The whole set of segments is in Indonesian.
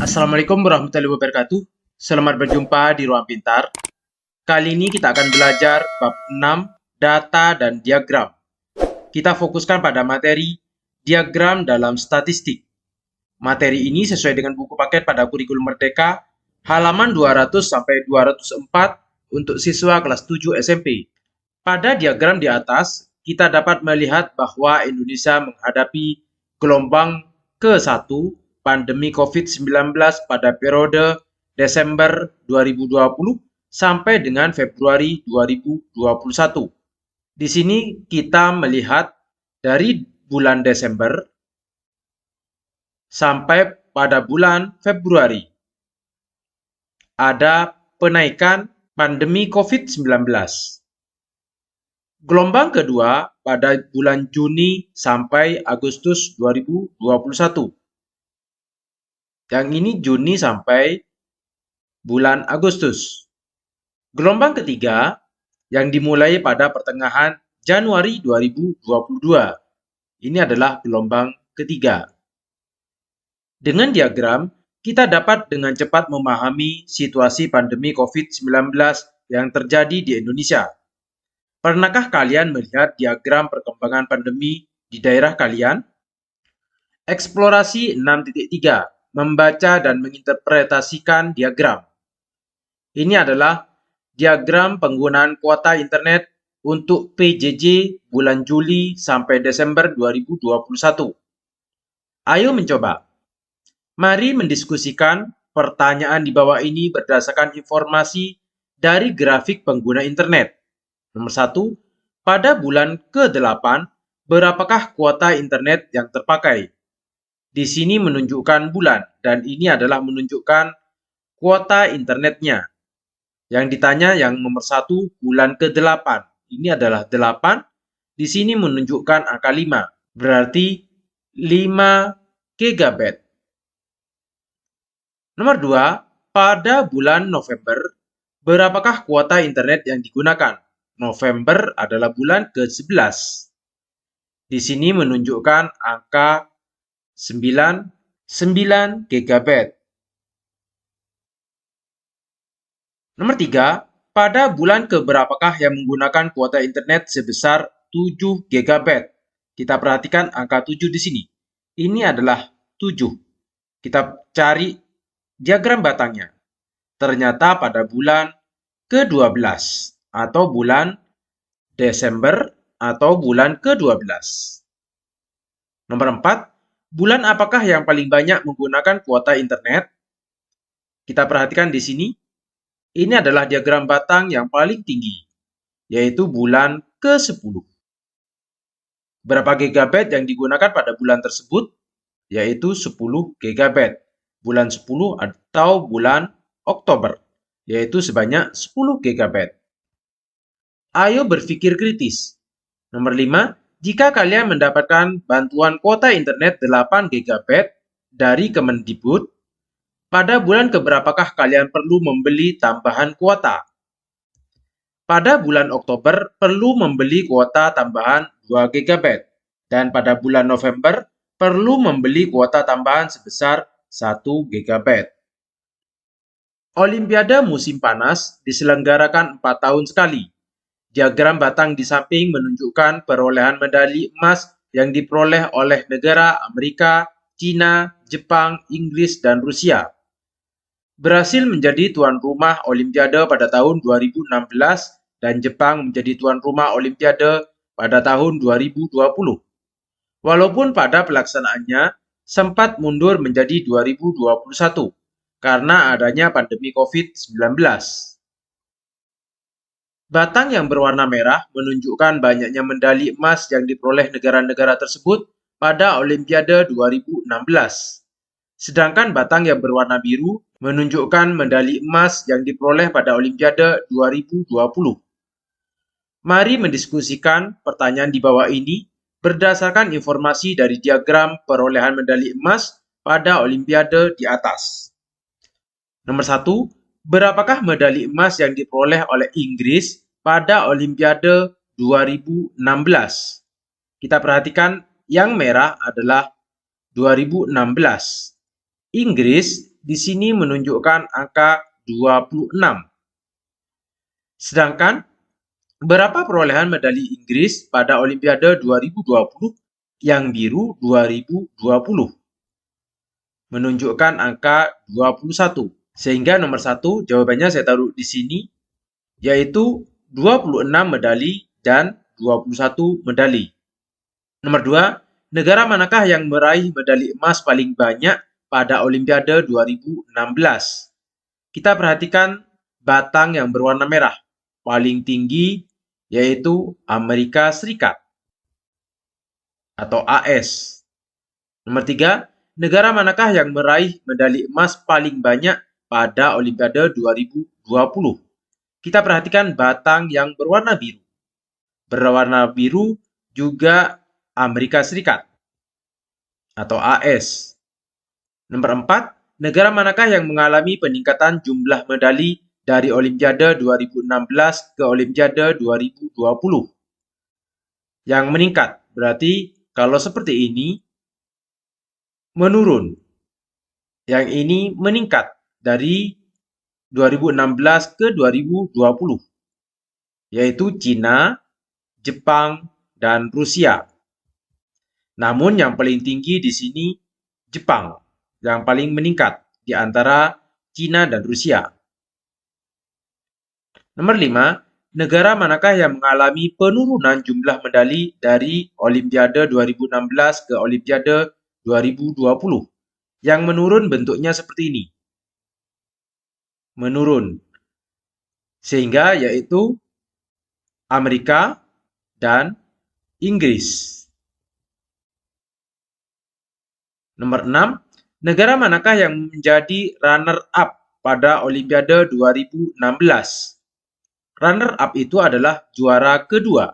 Assalamualaikum warahmatullahi wabarakatuh. Selamat berjumpa di Ruang Pintar. Kali ini kita akan belajar bab 6, data dan diagram. Kita fokuskan pada materi diagram dalam statistik. Materi ini sesuai dengan buku paket pada kurikulum Merdeka, halaman 200 sampai 204 untuk siswa kelas 7 SMP. Pada diagram di atas, kita dapat melihat bahwa Indonesia menghadapi gelombang ke-1 pandemi COVID-19 pada periode Desember 2020 sampai dengan Februari 2021. Di sini kita melihat dari bulan Desember sampai pada bulan Februari ada penaikan pandemi COVID-19. Gelombang kedua pada bulan Juni sampai Agustus 2021. Yang ini Juni sampai bulan Agustus. Gelombang ketiga yang dimulai pada pertengahan Januari 2022. Ini adalah gelombang ketiga. Dengan diagram, kita dapat dengan cepat memahami situasi pandemi COVID-19 yang terjadi di Indonesia. Pernahkah kalian melihat diagram perkembangan pandemi di daerah kalian? Eksplorasi 6.3, membaca dan menginterpretasikan diagram. Ini adalah diagram penggunaan kuota internet untuk PJJ bulan Juli sampai Desember 2021. Ayo mencoba. Mari mendiskusikan pertanyaan di bawah ini berdasarkan informasi dari grafik pengguna internet. Nomor 1, pada bulan ke-8, berapakah kuota internet yang terpakai? Di sini menunjukkan bulan, dan ini adalah menunjukkan kuota internetnya. Yang ditanya yang nomor 1, bulan ke-8. Ini adalah 8, di sini menunjukkan angka 5, berarti 5 GB. Nomor 2, pada bulan November, berapakah kuota internet yang digunakan? November adalah bulan ke-11. Di sini menunjukkan angka 9 GB. Nomor 3, pada bulan keberapakah yang menggunakan kuota internet sebesar 7 GB? Kita perhatikan angka 7 di sini. Ini adalah 7. Kita cari diagram batangnya. Ternyata pada bulan ke-12 atau bulan Desember atau bulan ke-12. Nomor 4, bulan apakah yang paling banyak menggunakan kuota internet? Kita perhatikan di sini. Ini adalah diagram batang yang paling tinggi, yaitu bulan ke-10. Berapa gigabyte yang digunakan pada bulan tersebut? Yaitu 10 gigabyte. Bulan 10 atau bulan Oktober, yaitu sebanyak 10 gigabyte. Ayo berpikir kritis. Nomor 5, jika kalian mendapatkan bantuan kuota internet 8 GB dari Kemendikbud, pada bulan keberapakah kalian perlu membeli tambahan kuota? Pada bulan Oktober perlu membeli kuota tambahan 2 GB dan pada bulan November perlu membeli kuota tambahan sebesar 1 GB. Olimpiade musim panas diselenggarakan 4 tahun sekali. Diagram batang di samping menunjukkan perolehan medali emas yang diperoleh oleh negara Amerika, Cina, Jepang, Inggris, dan Rusia. Brasil menjadi tuan rumah Olimpiade pada tahun 2016 dan Jepang menjadi tuan rumah Olimpiade pada tahun 2020. Walaupun pada pelaksanaannya sempat mundur menjadi 2021 karena adanya pandemi COVID-19. Batang yang berwarna merah menunjukkan banyaknya medali emas yang diperoleh negara-negara tersebut pada Olimpiade 2016. Sedangkan batang yang berwarna biru menunjukkan medali emas yang diperoleh pada Olimpiade 2020. Mari mendiskusikan pertanyaan di bawah ini berdasarkan informasi dari diagram perolehan medali emas pada Olimpiade di atas. Nomor 1, berapakah medali emas yang diperoleh oleh Inggris pada Olimpiade 2016? Kita perhatikan yang merah adalah 2016. Inggris di sini menunjukkan angka 26. Sedangkan berapa perolehan medali Inggris pada Olimpiade 2020 yang biru 2020? Menunjukkan angka 21. Sehingga nomor 1 jawabannya saya taruh di sini, yaitu 26 medali dan 21 medali. Nomor 2, negara manakah yang meraih medali emas paling banyak pada Olimpiade 2016? Kita perhatikan batang yang berwarna merah. Paling tinggi yaitu Amerika Serikat atau AS. Nomor 3, negara manakah yang meraih medali emas paling banyak pada Olimpiade 2020? Kita perhatikan batang yang berwarna biru. Berwarna biru juga Amerika Serikat atau AS. Nomor 4, negara manakah yang mengalami peningkatan jumlah medali dari Olimpiade 2016 ke Olimpiade 2020? Yang meningkat, berarti kalau seperti ini, menurun. Yang ini meningkat dari 2016 ke 2020, yaitu Cina, Jepang, dan Rusia. Namun yang paling tinggi di sini Jepang, yang paling meningkat di antara Cina dan Rusia. Nomor 5, negara manakah yang mengalami penurunan jumlah medali dari Olimpiade 2016 ke Olimpiade 2020? Yang menurun bentuknya seperti ini. Menurun. Sehingga yaitu Amerika dan Inggris. Nomor 6, negara manakah yang menjadi runner-up pada Olimpiade 2016? Runner-up itu adalah juara kedua.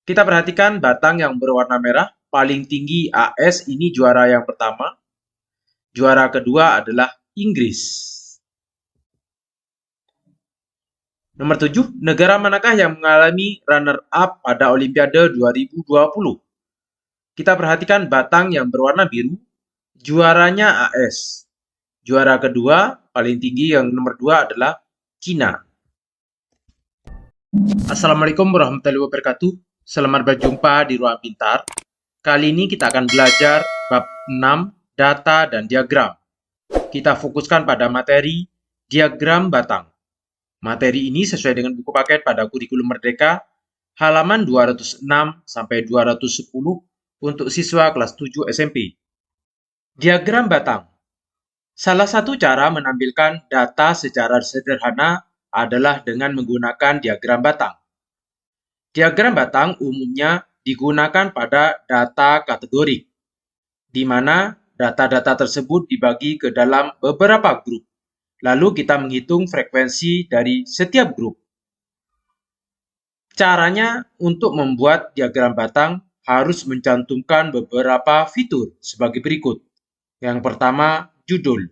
Kita perhatikan batang yang berwarna merah, paling tinggi AS, ini juara yang pertama. Juara kedua adalah Inggris. Nomor 7, negara manakah yang mengalami runner-up pada Olimpiade 2020? Kita perhatikan batang yang berwarna biru, juaranya AS. Juara kedua, paling tinggi yang nomor 2 adalah Cina. Assalamualaikum warahmatullahi wabarakatuh. Selamat berjumpa di Ruang Pintar. Kali ini kita akan belajar bab 6, data dan diagram. Kita fokuskan pada materi diagram batang. Materi ini sesuai dengan buku paket pada kurikulum Merdeka, halaman 206 sampai 210 untuk siswa kelas 7 SMP. Diagram batang. Salah satu cara menampilkan data secara sederhana adalah dengan menggunakan diagram batang. Diagram batang umumnya digunakan pada data kategorik, di mana data-data tersebut dibagi ke dalam beberapa grup. Lalu kita menghitung frekuensi dari setiap grup. Caranya untuk membuat diagram batang harus mencantumkan beberapa fitur sebagai berikut. Yang pertama, judul.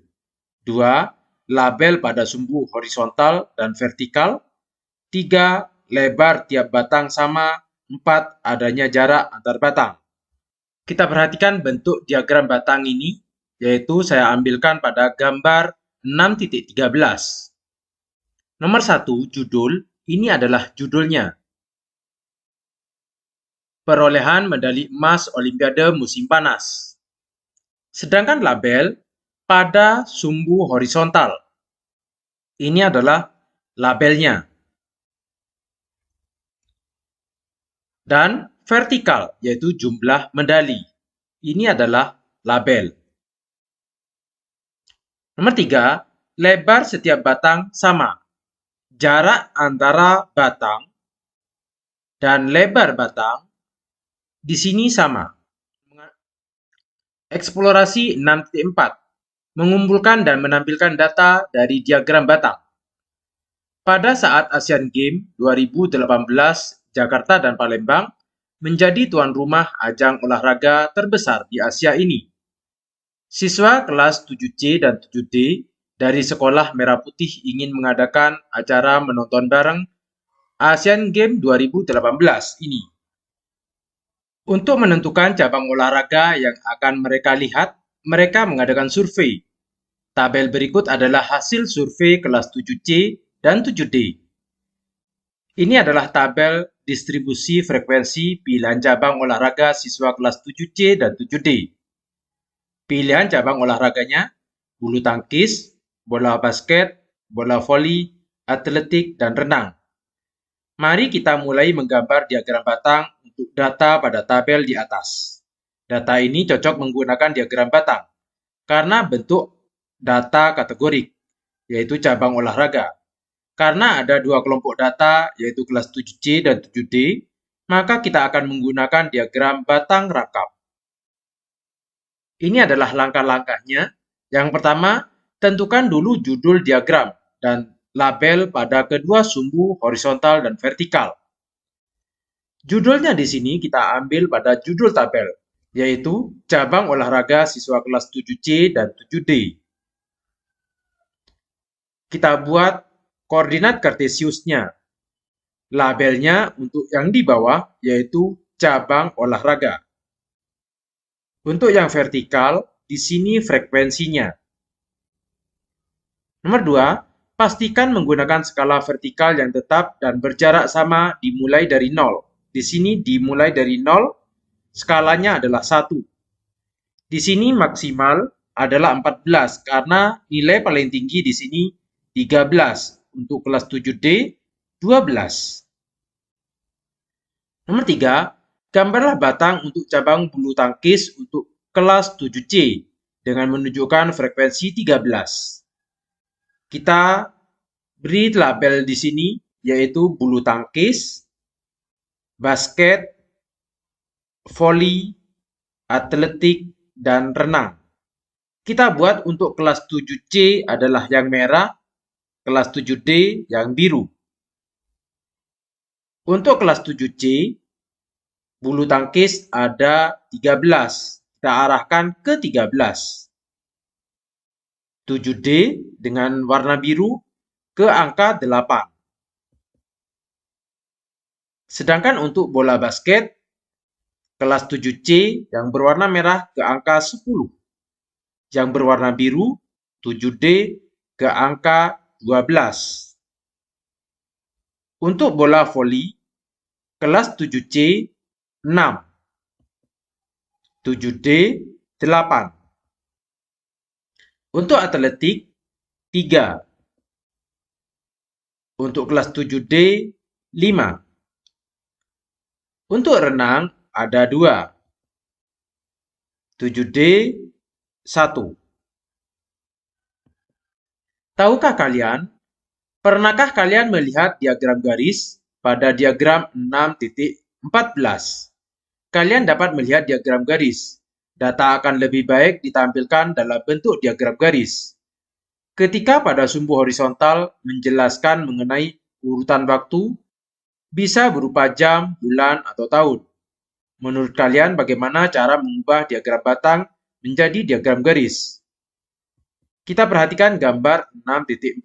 2, label pada sumbu horizontal dan vertikal. 3, lebar tiap batang sama. 4, adanya jarak antar batang. Kita perhatikan bentuk diagram batang ini, yaitu saya ambilkan pada gambar 6.13. Nomor 1, judul. Ini adalah judulnya. Perolehan medali emas Olimpiade musim panas. Sedangkan label pada sumbu horizontal. Ini adalah labelnya. Dan vertikal, yaitu jumlah medali. Ini adalah label. Nomor 3, lebar setiap batang sama. Jarak antara batang dan lebar batang di sini sama. Eksplorasi 6.4. Mengumpulkan dan menampilkan data dari diagram batang. Pada saat Asian Games 2018, Jakarta dan Palembang menjadi tuan rumah ajang olahraga terbesar di Asia ini. Siswa kelas 7C dan 7D dari Sekolah Merah Putih ingin mengadakan acara menonton bareng Asian Games 2018 ini. Untuk menentukan cabang olahraga yang akan mereka lihat, mereka mengadakan survei. Tabel berikut adalah hasil survei kelas 7C dan 7D. Ini adalah tabel distribusi frekuensi pilihan cabang olahraga siswa kelas 7C dan 7D. Pilihan cabang olahraganya bulu tangkis, bola basket, bola voli, atletik, dan renang. Mari kita mulai menggambar diagram batang untuk data pada tabel di atas. Data ini cocok menggunakan diagram batang karena bentuk data kategorik, yaitu cabang olahraga. Karena ada dua kelompok data, yaitu kelas 7C dan 7D, maka kita akan menggunakan diagram batang rangkap. Ini adalah langkah-langkahnya. Yang pertama, tentukan dulu judul diagram dan label pada kedua sumbu horizontal dan vertikal. Judulnya di sini kita ambil pada judul tabel, yaitu cabang olahraga siswa kelas 7C dan 7D. Kita buat koordinat kartesiusnya. Labelnya untuk yang di bawah, yaitu cabang olahraga. Untuk yang vertikal, di sini frekuensinya. Nomor 2, pastikan menggunakan skala vertikal yang tetap dan berjarak sama dimulai dari 0. Di sini dimulai dari 0, skalanya adalah 1. Di sini maksimal adalah 14 karena nilai paling tinggi di sini 13. Untuk kelas 7D, 12. Nomor 3, gambarlah batang untuk cabang bulu tangkis untuk kelas 7C dengan menunjukkan frekuensi 13. Kita beri label di sini, yaitu bulu tangkis, basket, voli, atletik, dan renang. Kita buat untuk kelas 7C adalah yang merah, kelas 7D yang biru. Untuk kelas 7C, bulu tangkis ada 13. Kita arahkan ke 13. 7D dengan warna biru ke angka 8. Sedangkan untuk bola basket, kelas 7C yang berwarna merah ke angka 10. Yang berwarna biru, 7D ke angka 12. Untuk bola voli, kelas 7C 6. 7D 8. Untuk atletik, 3. Untuk kelas 7D, 5. Untuk renang, ada 2. 7D, 1. Tahukah kalian, pernahkah kalian melihat diagram garis pada diagram 6.14? Kalian dapat melihat diagram garis. Data akan lebih baik ditampilkan dalam bentuk diagram garis. Ketika pada sumbu horizontal menjelaskan mengenai urutan waktu, bisa berupa jam, bulan, atau tahun. Menurut kalian bagaimana cara mengubah diagram batang menjadi diagram garis? Kita perhatikan gambar 6.14.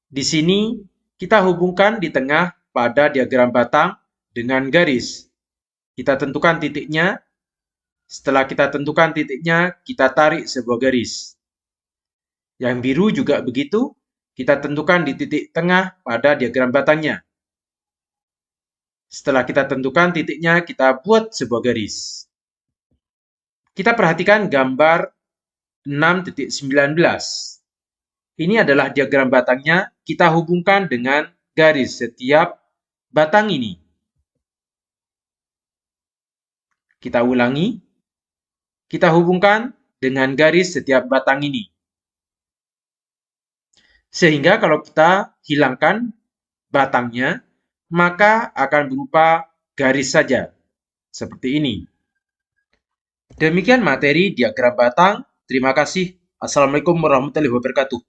Di sini kita hubungkan di tengah pada diagram batang dengan garis. Kita tentukan titiknya. Setelah kita tentukan titiknya, kita tarik sebuah garis. Yang biru juga begitu, kita tentukan di titik tengah pada diagram batangnya. Setelah kita tentukan titiknya, kita buat sebuah garis. Kita perhatikan gambar 6.19. Ini adalah diagram batangnya, kita hubungkan dengan garis setiap batang ini. Kita ulangi. Kita hubungkan dengan garis setiap batang ini. Sehingga kalau kita hilangkan batangnya, maka akan berupa garis saja. Seperti ini. Demikian materi diagram batang. Terima kasih. Assalamualaikum warahmatullahi wabarakatuh.